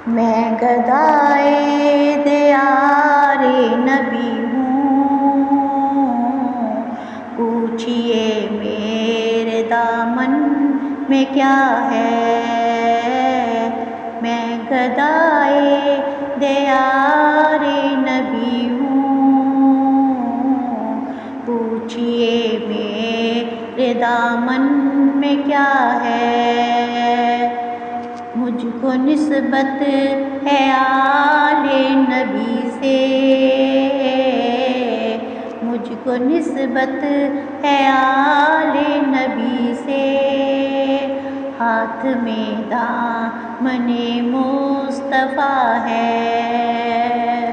میں گدائے دیار نبی ہوں، پوچھئے میرے دامن میں کیا ہے۔ میں گدائے دیار نبی ہوں، پوچھئے میرے دامن میں کیا ہے۔ مجھ کو نسبت ہے آل نبی سے، مجھ کو نسبت ہے آل نبی سے، ہاتھ میں دامن مصطفیٰ ہے۔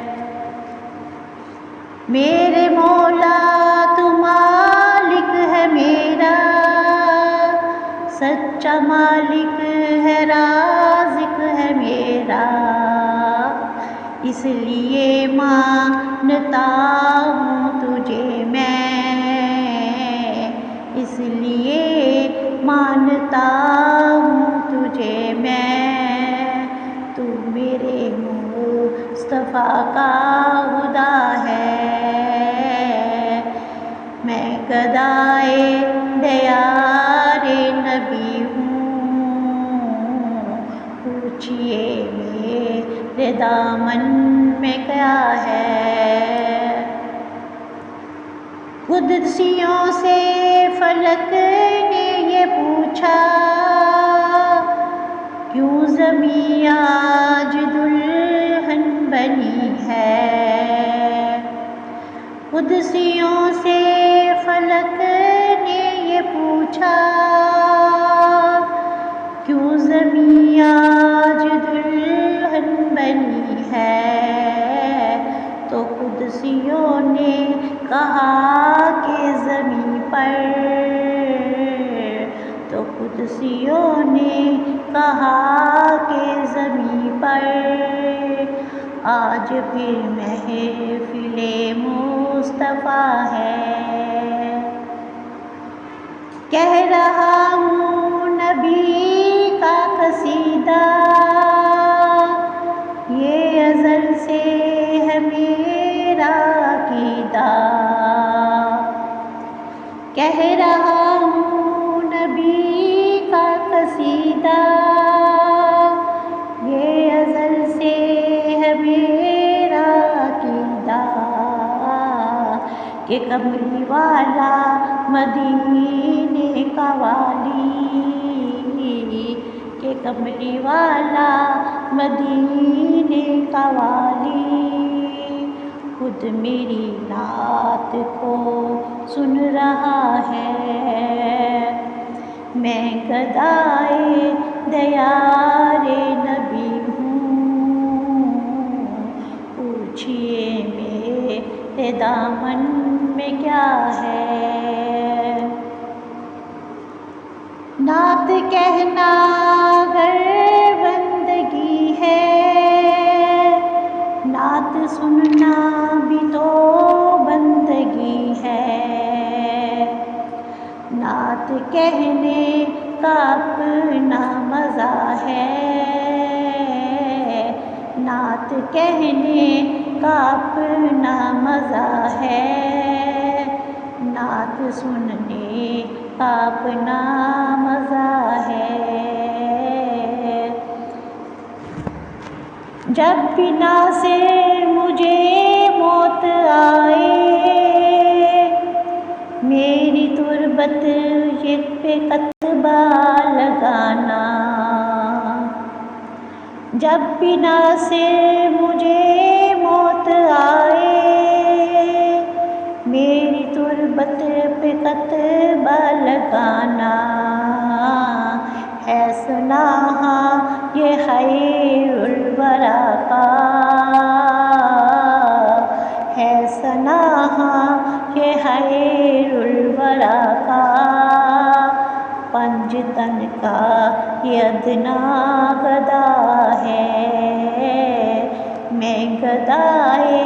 میرے مولا تو مالک ہے میرا، سچا مالک ہے رازق ہے میرا، اس لیے مانتا ہوں تجھے میں، اس لیے مانتا ہوں تجھے میں، تو میرے مصطفیٰ کا خدا ہے۔ میں گدائے دیار نبی ہوں، پوچھئے میرے دامن میں کیا ہے۔ قدسیوں سے فلک نے یہ پوچھا، کیوں زمیں آج دلہن بنی ہے۔ قدسیوں سے فلک نے یہ پوچھا، کیوں زمیں آج دلہن بنی ہے۔ تو قدسیوں نے کہا کہ زمیں پر، تو قدسیوں نے کہا کہ زمیں پر، آج پھر محفل مصطفیٰ ہے۔ کہہ رہا ہوں نبی کا قصیدہ، یہ ازل سے ہے میرا عقیدہ۔ کہہ رہا ہوں نبی کا قصیدہ، یہ ازل سے ہے میرا عقیدہ، کہ کملی والا مدینے کا والی، کہ کملی والا مدینے کا والی، خود میری نعت کو سن رہا ہے۔ میں گدائے دیار نبی ہوں، پوچھئے میرے دامن میں کیا ہے۔ نعت کہنا گر بندگی ہے، نعت سننا بھی تو بندگی ہے۔ نعت کہنے کا اپنا مزہ ہے، نعت کہنے کا اپنا مزہ ہے، نعت سننے کا اپنا مزہ ہے۔ جب بنا سے مجھے موت آئے، میری تربت پہ کتبہ لگانا۔ جب بنا سے مجھے موت آئے، میری تربت پہ کتبہ لگانا۔ ہے سنہا یہ خیر الورا کا، ہے سنہا یہ خیر الورا کا، پنج تن کا یہ ادنا گدا ہے۔ میں گدائے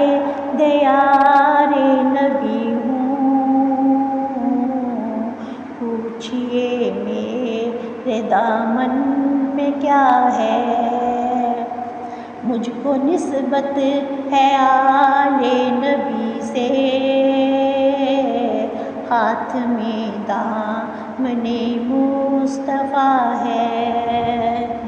دیار نبی ہوں، پوچھئے میرے دامن میں کیا ہے۔ مجھ کو نسبت ہے آلِ نبی سے، ہاتھ میں دامن مصطفیٰ ہے۔